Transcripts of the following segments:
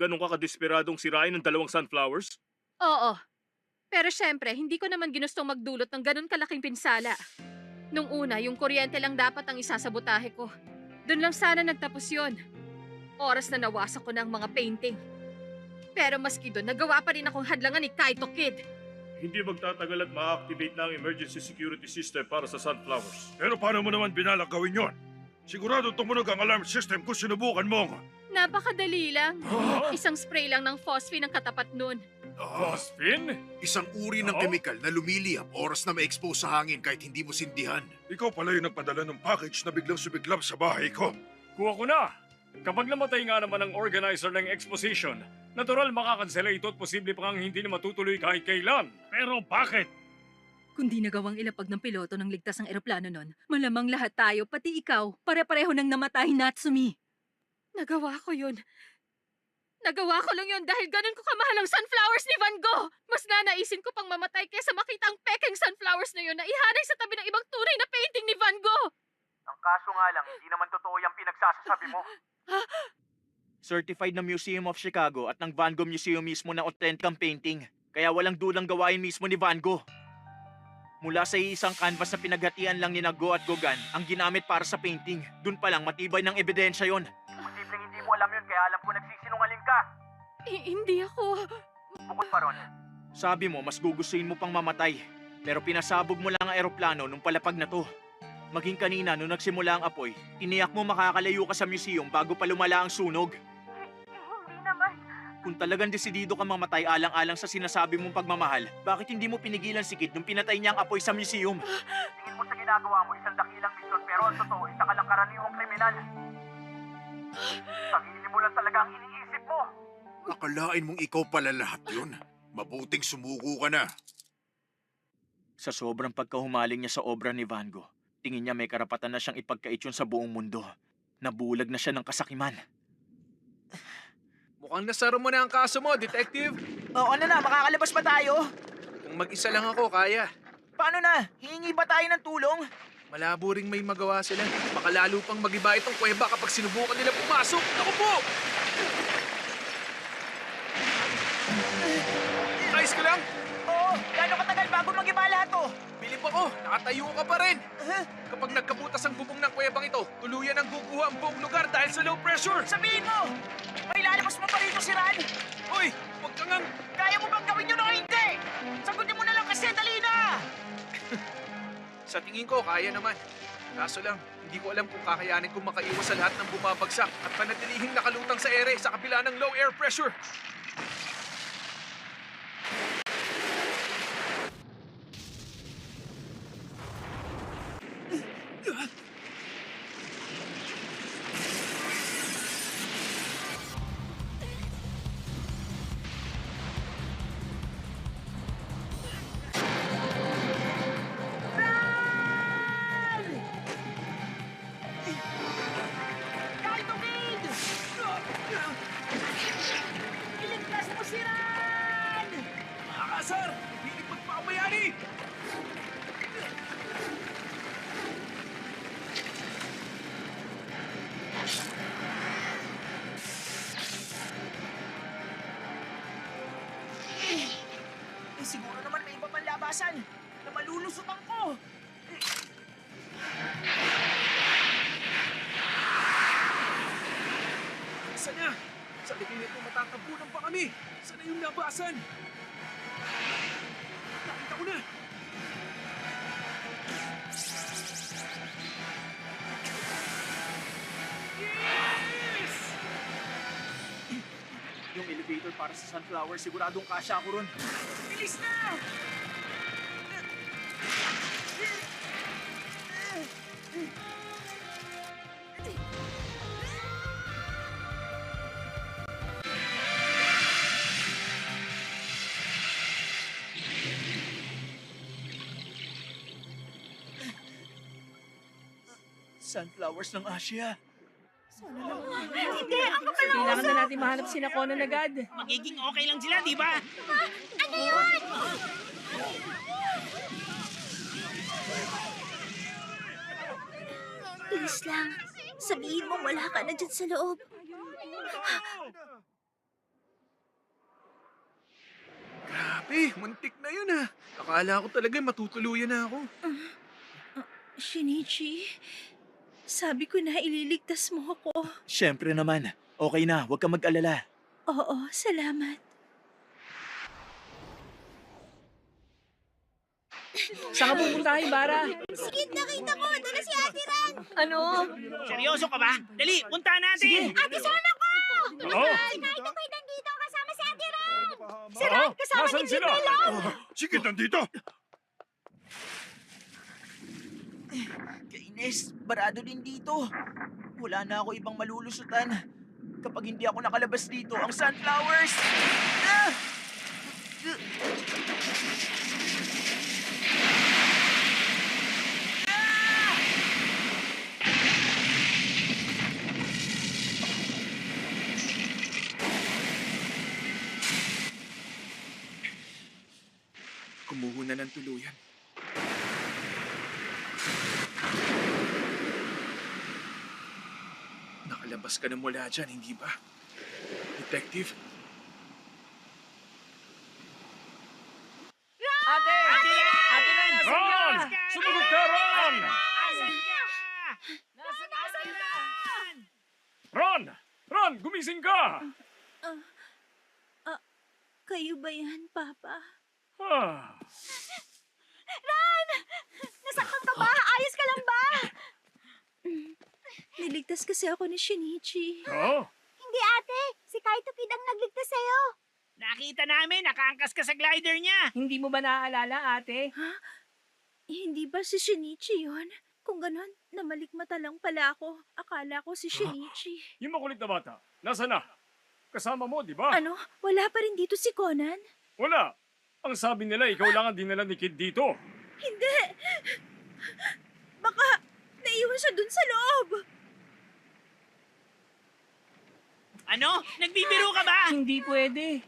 Ganun ka kadesperadong sirain ng dalawang sunflowers? Oo. Pero syempre, hindi ko naman ginustong magdulot ng ganun kalaking pinsala. Nung una, yung kuryente lang dapat ang isasabotahe ko. Doon lang sana nagtapos yun. Oras na nawasak ko ng mga painting. Pero maski doon, nagawa pa rin akong hadlangan ni Kaito Kid. Hindi magtatagal at ma-activate na ang emergency security system para sa sunflowers. Pero paano mo naman binalak gawin yon? Sigurado tumunog ang alarm system kung sinubukan mo. Napakadali lang. Isang spray lang ng phosphine ang katapat nun. Phosphine? Isang uri ng kemikal na lumiliyap oras na ma-expose sa hangin kahit hindi mo sindihan. Ikaw pala yung nagpadala ng package na biglang sumiglap sa bahay ko. Kuha ko na! Kapag namatay nga naman ang organizer ng exposition, natural makakansela ito at posible pa kang hindi na matutuloy kahit kailan. Pero bakit? Kung di nagawang ilapag ng piloto ng ligtas ng eroplano nun, malamang lahat tayo, pati ikaw, pare-pareho nang namatay, Natsumi. Nagawa ko yun. Nagawa ko lang yun dahil ganun ko kamahal ang sunflowers ni Van Gogh. Mas nanaisin ko pang mamatay kaysa makita ang pekeng sunflowers na yun na ihanay sa tabi ng ibang tunay na painting ni Van Gogh. Ang kaso nga lang, hindi naman totoo yung pinagsasasabi mo. Certified na Museum of Chicago at ng Van Gogh Museum mismo na authentic ang painting. Kaya walang dulang gawain mismo ni Van Gogh. Mula sa isang canvas na pinaghatian lang ni Go at Gauguin ang ginamit para sa painting. Doon pa lang matibay ng ebidensya yon. Posibleng hindi mo alam yun, kaya alam ko nagsisinungaling ka. Hindi ako... Bukod pa ron, Sabi mo mas gugustuhin mo pang mamatay. Pero pinasabog mo lang ang eroplano nung palapag na to. Maging kanina nung nagsimula ang apoy, tiniyak mo makakalayo ka sa museum bago pa lumala ang sunog. hindi naman. Kung talagang desidido ka mamatay alang-alang sa sinasabi mong pagmamahal, bakit hindi mo pinigilan si Kid nung pinatay niya ang apoy sa museum? Tingin mo sa ginagawa mo, isang dakilang misyon, pero ang totoo, isa ka lang karaniwang kriminal. Sarili mo lang talaga ang iniisip mo. Akalain mong ikaw pala lahat yun. Mabuting sumuko ka na. Sa sobrang pagkahumaling niya sa obra ni Van Gogh, tingin niya may karapatan na siyang ipagkait yun sa buong mundo. Nabulag na siya ng kasakiman. Mukhang nasaro mo na ang kaso mo, detective. Oo na, makakalabas ba tayo? Kung mag-isa lang ako, kaya. Paano na? Hihingi ba tayo ng tulong? Malabo ring may magawa sila. Baka lalo pang magiba itong kuweba kapag sinubukan nila pumasok. Naku po! Ayos ka lang? Oo, gano'ng katagal bago mag-iba lahat to? Bilib ako, nakatayo ka pa rin. Kapag nagkabutas ang bubong ng kuwebang ito, tuluyan ang guguha ang buong lugar dahil sa low pressure. Sabihin mo! May lalabas mo pa rito si Ran? Hoy, huwag ka ngang... Kaya mo bang gawin yun o hindi? Sagutin mo na lang kasi, dali na! Sa tingin ko, kaya naman. Kaso lang, hindi ko alam kung kakayanin kong makaiwas sa lahat ng bumabagsak at panatilihing nakalutang sa ere sa kabila ng low air pressure. Kaito Kid! Iligtas mo si Ran! Mga kasar, hindi magpapabayani! Siguro naman may iba pang labasan na malulusutan ko. Saan na? Sa likod nito matatabunan pa kami. Saan na yung labasan? Nakita ko na. Yes! Yung elevator para sa sunflower, siguradong kasya ako ron. Bilis na! Sunflowers ng Asia. Hindi, ako pala kailangan na natin mahanap si Nakonan agad. Magiging okay lang sila, di ba? Ano yun? Please lang, sabihin mo wala ka na dyan sa loob. muntik na yun ah. Akala ko talaga matutuluyan na ako. Shinichi, sabi ko na ililigtas mo ako. Siyempre naman. Okay na, huwag kang mag-alala. Oo, salamat. Saan ka pupunta, Bara? Sige, nakita ko. Dala si Ate Ran. Ano? Seryoso ka ba? Dali, punta natin! Ate Sona ko! Oo. Nakita ko'y nandito kasama si Ate Ran. Si Oo, Ran, kasama nasan ni sila? Jindelong. Sige, nandito! Kainis, barado din dito. Wala na ako ibang malulusutan. Kapag hindi ako nakalabas dito, ang sunflowers! Ah! Kumuho na ng tuluyan. Nakalabas ka na mula dyan, hindi ba? Detective? Ate! Ate Ran! Nasaan Ron! ka? Sumagot ka, Ron! Nasaan ka? Nasaan ka? Ron! Ron, gumising ka! Kayo ba yan, Papa? Ah, Nasaktan ka ba? Ayos ka lang ba? Niligtas kasi ako ni Shinichi. oh, Hindi, ate. Si Kaito Kid ang nagligtas sa'yo. Nakita namin, nakaangkas ka sa glider niya. Hindi mo ba naaalala, ate? Hindi ba si Shinichi yun? Kung ganon, namalikmata lang pala ako. Akala ko si Shinichi. yung makulit na bata, nasa na? Kasama mo, di ba? Ano? Wala pa rin dito si Conan? Wala. Ang sabi nila, ikaw lang ang dinala ni Kid dito. Hindi! Baka naiwan siya dun sa loob. Ano? Nagbibiro ka ba? Hindi pwede.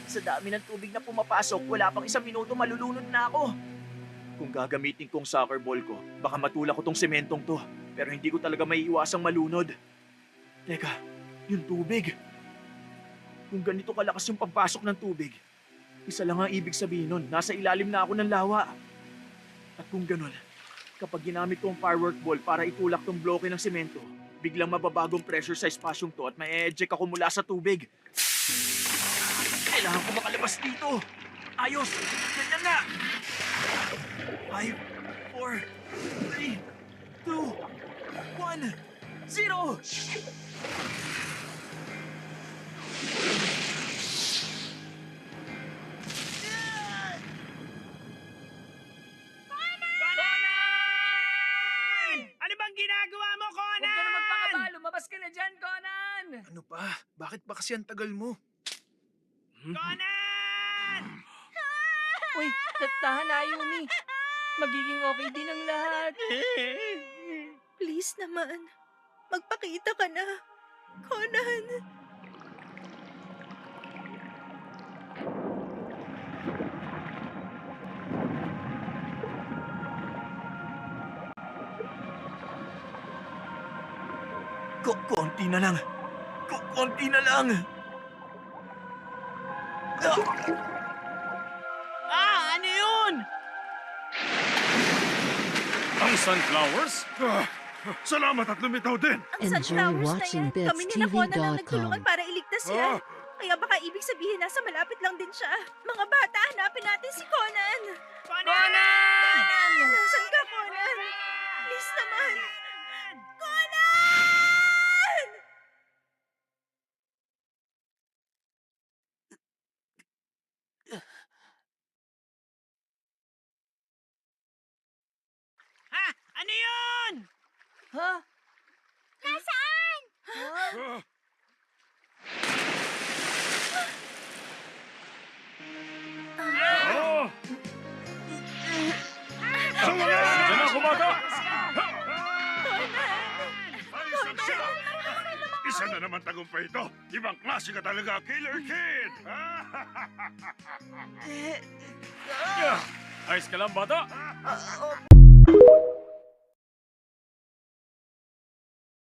Sa dami ng tubig na pumapasok, wala pang 1 minuto malulunod na ako. Kung gagamitin kong soccer ball ko, baka matulak ko tong sementong to. Pero hindi ko talaga maiiwasang malunod. Teka, yung tubig. Kung ganito kalakas yung pagpasok ng tubig, isa lang ang ibig sabihin nun, nasa ilalim na ako ng lawa. At kung ganun, kapag ginamit ko ang firework ball para itulak tong bloke ng semento, biglang mababagong pressure sa espasyong to at may-eject ako mula sa tubig. Kailangan ko makalabas dito. Ayos! Ganyan na! 5, 4, 3, 2, 1, 0! Conan! Ano bang ginagawa mo, Huwag Conan? ka na magpakaba. Lumabas ka na dyan, Conan! Ano pa? Bakit ba kasi ang tagal mo? Conan! Uy, tahan na, Ayumi. Magiging okay din ang lahat. Please naman. Magpakita ka na. Conan. Konti na lang. Konti na lang. Ano yun? Ang sunflowers? Salamat at lumitaw din! Ang sunflowers na yan. Kami nila Conan ang nagtulungan BetsTV.com. para iligtas yan. Kaya baka ibig sabihin nasa malapit lang din siya. Mga bata, hanapin natin si Conan. Conan! Nasaan ka, Conan? Please naman. Conan! Ha? Ano yun? Ha? Nasaan? Ah, Oh! Sa wakas! Diyan ako, bata! Ayos siya! Isa na naman tagumpay ito! Ibang klase ka talaga, Killer Kid! Yeah. Ayos ka lang, bata?